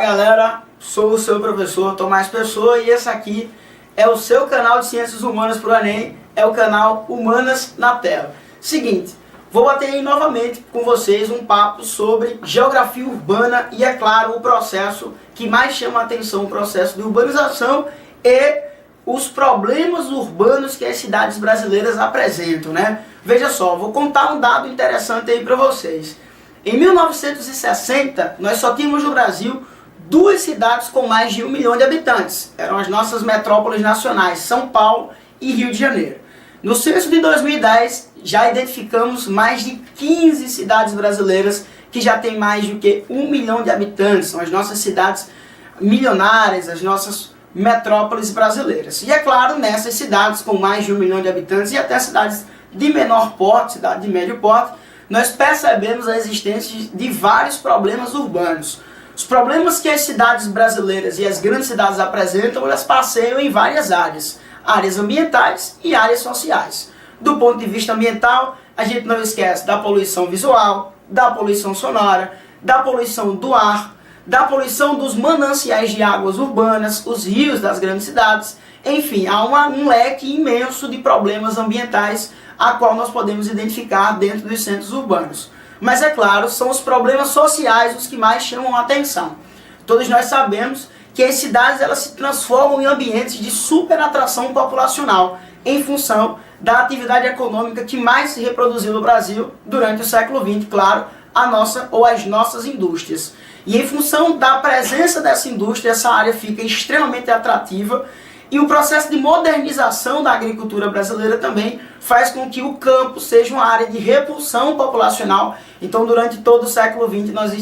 galera, sou o seu professor Tomás Pessoa e esse aqui é o seu canal de Ciências Humanas para o Enem, é o canal Humanas na Tela. Seguinte, vou bater aí novamente com vocês um papo sobre geografia urbana e, é claro, o processo que mais chama a atenção, o processo de urbanização e os problemas urbanos que as cidades brasileiras apresentam, né? Veja só, vou contar um dado interessante aí para vocês. Em 1960, nós só tínhamos no Brasil 2 cidades com mais de 1 milhão de habitantes. Eram as nossas metrópoles nacionais, São Paulo e Rio de Janeiro. No censo de 2010, já identificamos mais de 15 cidades brasileiras que já têm mais do que 1 milhão de habitantes. São as nossas cidades milionárias, as nossas metrópoles brasileiras. E é claro, nessas cidades com mais de 1 milhão de habitantes e até cidades de menor porte, cidade de médio porte, nós percebemos a existência de vários problemas urbanos. Os problemas que as cidades brasileiras e as grandes cidades apresentam, elas passeiam em várias áreas. Áreas ambientais e áreas sociais. Do ponto de vista ambiental, a gente não esquece da poluição visual, da poluição sonora, da poluição do ar, da poluição dos mananciais de águas urbanas, os rios das grandes cidades. Enfim, há um leque imenso de problemas ambientais a qual nós podemos identificar dentro dos centros urbanos. Mas é claro, são os problemas sociais os que mais chamam a atenção. Todos nós sabemos que as cidades elas se transformam em ambientes de superatração populacional em função da atividade econômica que mais se reproduziu no Brasil durante o século XX, claro, as nossas indústrias. E em função da presença dessa indústria, essa área fica extremamente atrativa e o processo de modernização da agricultura brasileira também faz com que o campo seja uma área de repulsão populacional. Então, durante todo o século XX, nós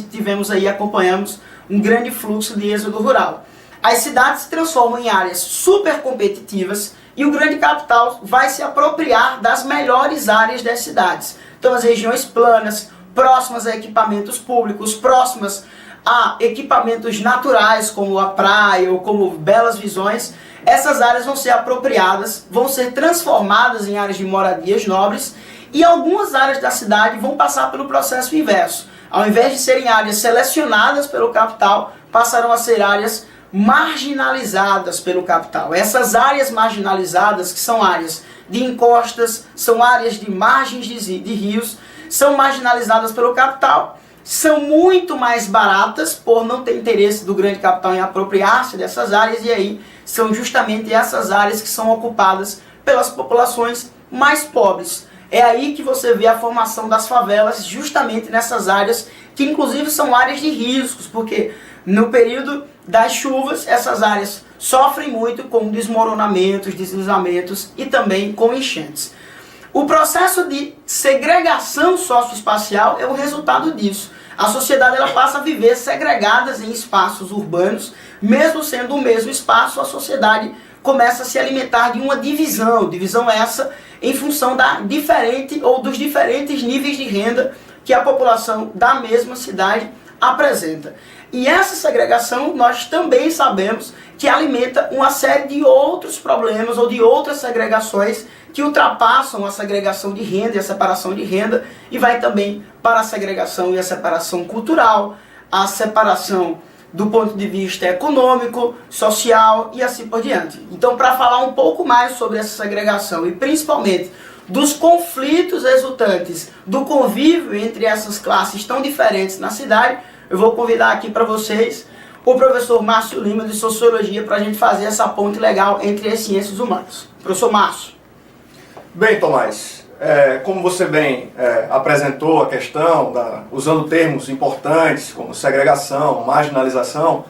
acompanhamos um grande fluxo de êxodo rural. As cidades se transformam em áreas super competitivas e o grande capital vai se apropriar das melhores áreas das cidades. Então, as regiões planas, próximas a equipamentos públicos, próximas a equipamentos naturais, como a praia ou como belas visões, essas áreas vão ser apropriadas, vão ser transformadas em áreas de moradias nobres e algumas áreas da cidade vão passar pelo processo inverso. Ao invés de serem áreas selecionadas pelo capital, passarão a ser áreas marginalizadas pelo capital. Essas áreas marginalizadas, que são áreas de encostas, são áreas de margens de rios, são marginalizadas pelo capital, são muito mais baratas por não ter interesse do grande capital em apropriar-se dessas áreas e aí são justamente essas áreas que são ocupadas pelas populações mais pobres. É aí que você vê a formação das favelas, justamente nessas áreas, que inclusive são áreas de riscos, porque no período das chuvas, essas áreas sofrem muito com desmoronamentos, deslizamentos e também com enchentes. O processo de segregação socioespacial é o resultado disso. A sociedade ela passa a viver segregadas em espaços urbanos, mesmo sendo o mesmo espaço, a sociedade começa a se alimentar de uma divisão essa em função dos diferentes níveis de renda que a população da mesma cidade apresenta. E essa segregação nós também sabemos que alimenta uma série de outros problemas ou de outras segregações que ultrapassam a segregação de renda e a separação de renda e vai também para a segregação e a separação cultural, a separação do ponto de vista econômico, social e assim por diante. Então, para falar um pouco mais sobre essa segregação e principalmente dos conflitos resultantes do convívio entre essas classes tão diferentes na cidade, eu vou convidar aqui para vocês o professor Márcio Lima de Sociologia para a gente fazer essa ponte legal entre as ciências humanas. Professor Márcio. Bem, Tomás, como você bem apresentou a questão, usando termos importantes como segregação, marginalização,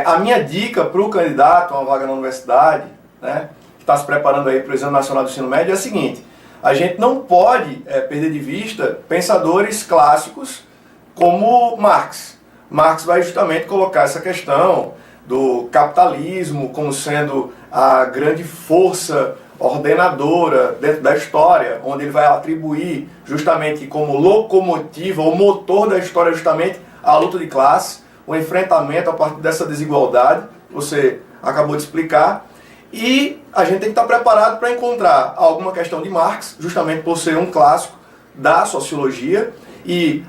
a minha dica para o candidato a uma vaga na universidade, né, que está se preparando aí para o Exame Nacional do Ensino Médio, é a seguinte: a gente não pode perder de vista pensadores clássicos como Marx. Marx vai justamente colocar essa questão do capitalismo como sendo a grande força ordenadora dentro da história, onde ele vai atribuir justamente como locomotiva, o motor da história justamente a luta de classe, o enfrentamento a partir dessa desigualdade, você acabou de explicar, e a gente tem que estar preparado para encontrar alguma questão de Marx, justamente por ser um clássico da sociologia, e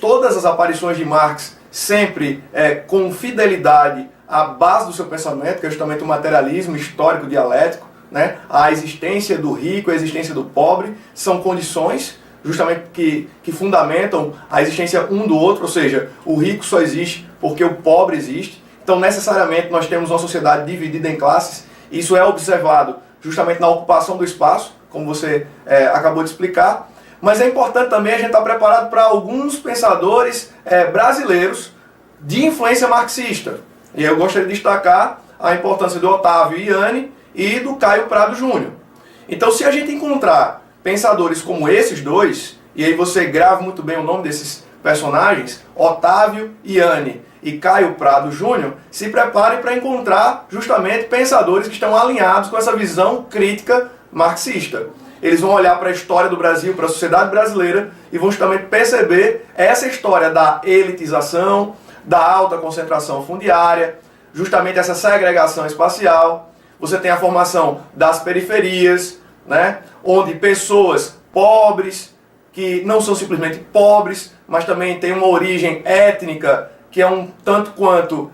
todas as aparições de Marx sempre com fidelidade à base do seu pensamento, que é justamente o materialismo histórico dialético, né? A existência do rico, a existência do pobre, são condições justamente que fundamentam a existência um do outro, ou seja, o rico só existe porque o pobre existe. Então, necessariamente, nós temos uma sociedade dividida em classes. Isso é observado justamente na ocupação do espaço, como você acabou de explicar. Mas é importante também a gente estar preparado para alguns pensadores brasileiros de influência marxista. E eu gostaria de destacar a importância do Otávio Ianni e do Caio Prado Júnior. Então, se a gente encontrar pensadores como esses dois, e aí você grava muito bem o nome desses personagens, Otávio Ianni e Caio Prado Júnior, se preparem para encontrar justamente pensadores que estão alinhados com essa visão crítica marxista. Eles vão olhar para a história do Brasil, para a sociedade brasileira, e vão justamente perceber essa história da elitização, da alta concentração fundiária, justamente essa segregação espacial. Você tem a formação das periferias, né, onde pessoas pobres, que não são simplesmente pobres, mas também têm uma origem étnica que é um tanto quanto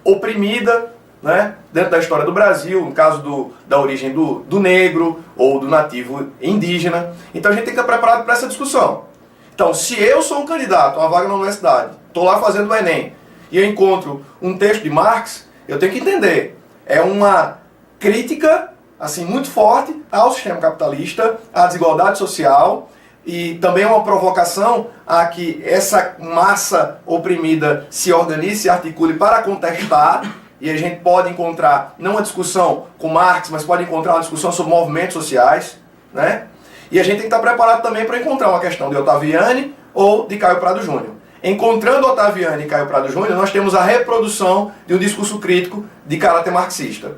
oprimida, né, dentro da história do Brasil, no caso da origem do negro ou do nativo indígena. Então a gente tem que estar preparado para essa discussão. Então, se eu sou um candidato a uma vaga na universidade, estou lá fazendo o Enem, e eu encontro um texto de Marx, eu tenho que entender. É uma crítica assim, muito forte ao sistema capitalista, à desigualdade social, e também uma provocação a que essa massa oprimida se organize, se articule para contestar, e a gente pode encontrar, não uma discussão com Marx, mas pode encontrar uma discussão sobre movimentos sociais, né? E a gente tem que estar preparado também para encontrar uma questão de Otávio Ianni ou de Caio Prado Júnior. Encontrando Otávio Ianni e Caio Prado Júnior, nós temos a reprodução de um discurso crítico de caráter marxista.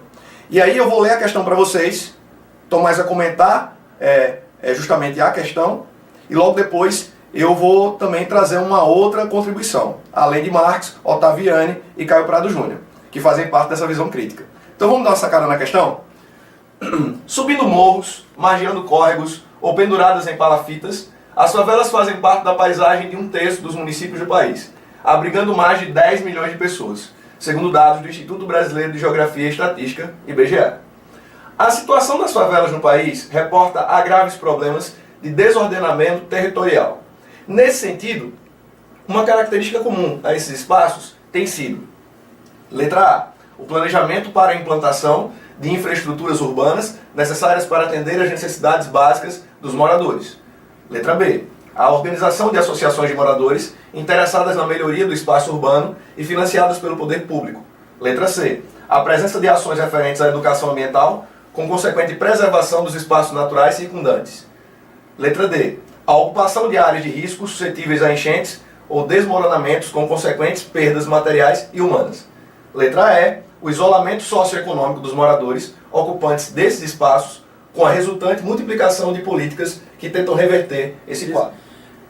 E aí eu vou ler a questão para vocês, Tomás a comentar justamente a questão, e logo depois eu vou também trazer uma outra contribuição, além de Marx, Otávio Ianni e Caio Prado Júnior, que fazem parte dessa visão crítica. Então vamos dar uma sacada na questão? Subindo morros, margeando córregos ou penduradas em palafitas, as favelas fazem parte da paisagem de um terço dos municípios do país, abrigando mais de 10 milhões de pessoas, segundo dados do Instituto Brasileiro de Geografia e Estatística, IBGE. A situação das favelas no país reporta a graves problemas de desordenamento territorial. Nesse sentido, uma característica comum a esses espaços tem sido: letra A, o planejamento para a implantação de infraestruturas urbanas necessárias para atender às necessidades básicas dos moradores. Letra B, a organização de associações de moradores interessadas na melhoria do espaço urbano e financiadas pelo poder público. Letra C, a presença de ações referentes à educação ambiental com consequente preservação dos espaços naturais circundantes. Letra D, a ocupação de áreas de risco suscetíveis a enchentes ou desmoronamentos com consequentes perdas materiais e humanas. Letra E, o isolamento socioeconômico dos moradores ocupantes desses espaços, com a resultante multiplicação de políticas que tentam reverter esse quadro.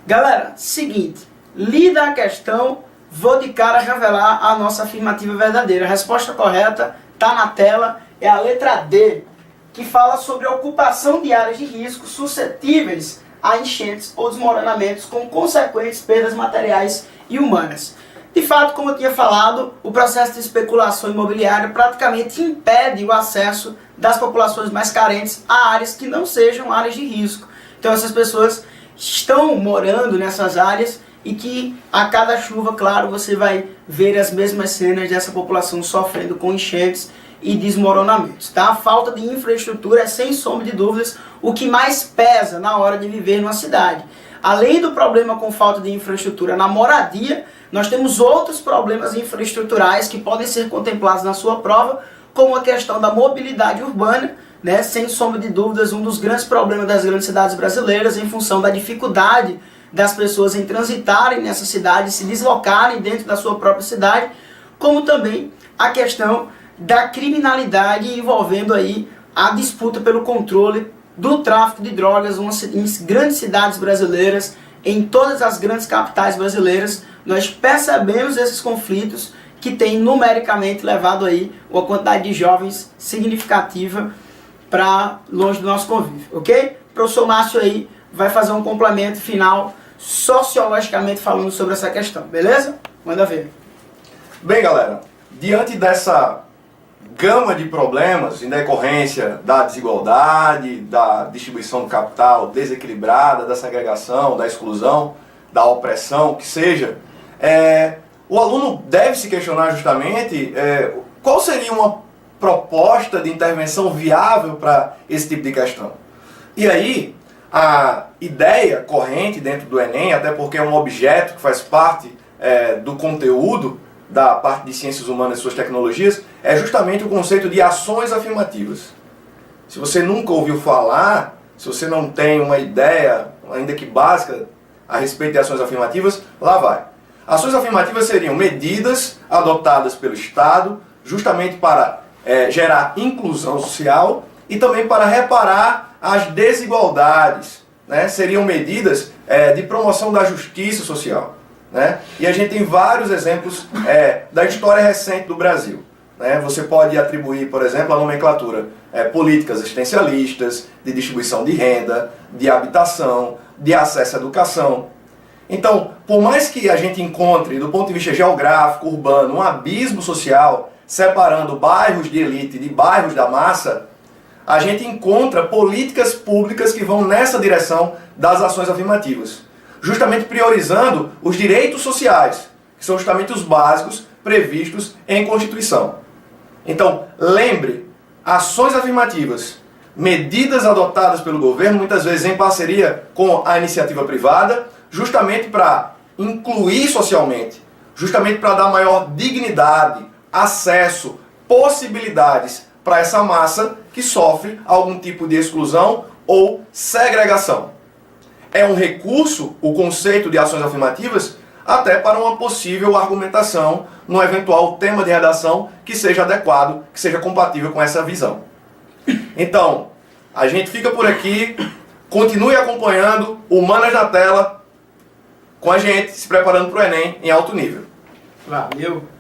Galera, seguinte, lida a questão, vou de cara revelar a nossa afirmativa verdadeira. A resposta correta está na tela, é a letra D, que fala sobre a ocupação de áreas de risco suscetíveis a enchentes ou desmoronamentos com consequentes perdas materiais e humanas. De fato, como eu tinha falado, o processo de especulação imobiliária praticamente impede o acesso das populações mais carentes a áreas que não sejam áreas de risco. Então essas pessoas estão morando nessas áreas e que a cada chuva, claro, você vai ver as mesmas cenas dessa população sofrendo com enchentes e desmoronamentos. Tá? A falta de infraestrutura é, sem sombra de dúvidas, o que mais pesa na hora de viver numa cidade. Além do problema com falta de infraestrutura na moradia, nós temos outros problemas infraestruturais que podem ser contemplados na sua prova, como a questão da mobilidade urbana, né? Sem sombra de dúvidas, um dos grandes problemas das grandes cidades brasileiras, em função da dificuldade das pessoas em transitarem nessa cidade, se deslocarem dentro da sua própria cidade, como também a questão da criminalidade envolvendo aí a disputa pelo controle do tráfico de drogas em grandes cidades brasileiras, em todas as grandes capitais brasileiras. Nós percebemos esses conflitos que têm numericamente levado aí uma quantidade de jovens significativa para longe do nosso convívio, ok? O professor Márcio aí vai fazer um complemento final sociologicamente falando sobre essa questão, beleza? Manda ver. Bem, galera, diante dessa gama de problemas em decorrência da desigualdade, da distribuição do capital desequilibrada, da segregação, da exclusão, da opressão, que seja, o aluno deve se questionar justamente qual seria uma proposta de intervenção viável para esse tipo de questão. E aí, a ideia corrente dentro do Enem, até porque é um objeto que faz parte do conteúdo da parte de Ciências Humanas e Suas Tecnologias, é justamente o conceito de ações afirmativas. Se você nunca ouviu falar, se você não tem uma ideia, ainda que básica, a respeito de ações afirmativas, lá vai. Ações afirmativas seriam medidas adotadas pelo Estado, justamente para gerar inclusão social e também para reparar as desigualdades, né? Seriam medidas de promoção da justiça social. Né? E a gente tem vários exemplos da história recente do Brasil. Né? Você pode atribuir, por exemplo, a nomenclatura políticas assistencialistas, de distribuição de renda, de habitação, de acesso à educação. Então, por mais que a gente encontre, do ponto de vista geográfico, urbano, um abismo social separando bairros de elite de bairros da massa, a gente encontra políticas públicas que vão nessa direção das ações afirmativas, justamente priorizando os direitos sociais, que são justamente os básicos previstos em Constituição. Então, lembre, ações afirmativas, medidas adotadas pelo governo, muitas vezes em parceria com a iniciativa privada, justamente para incluir socialmente, justamente para dar maior dignidade, acesso, possibilidades para essa massa que sofre algum tipo de exclusão ou segregação. É um recurso, o conceito de ações afirmativas, até para uma possível argumentação no eventual tema de redação que seja adequado, que seja compatível com essa visão. Então, a gente fica por aqui, continue acompanhando Humanas na Tela com a gente, se preparando para o Enem em alto nível. Valeu!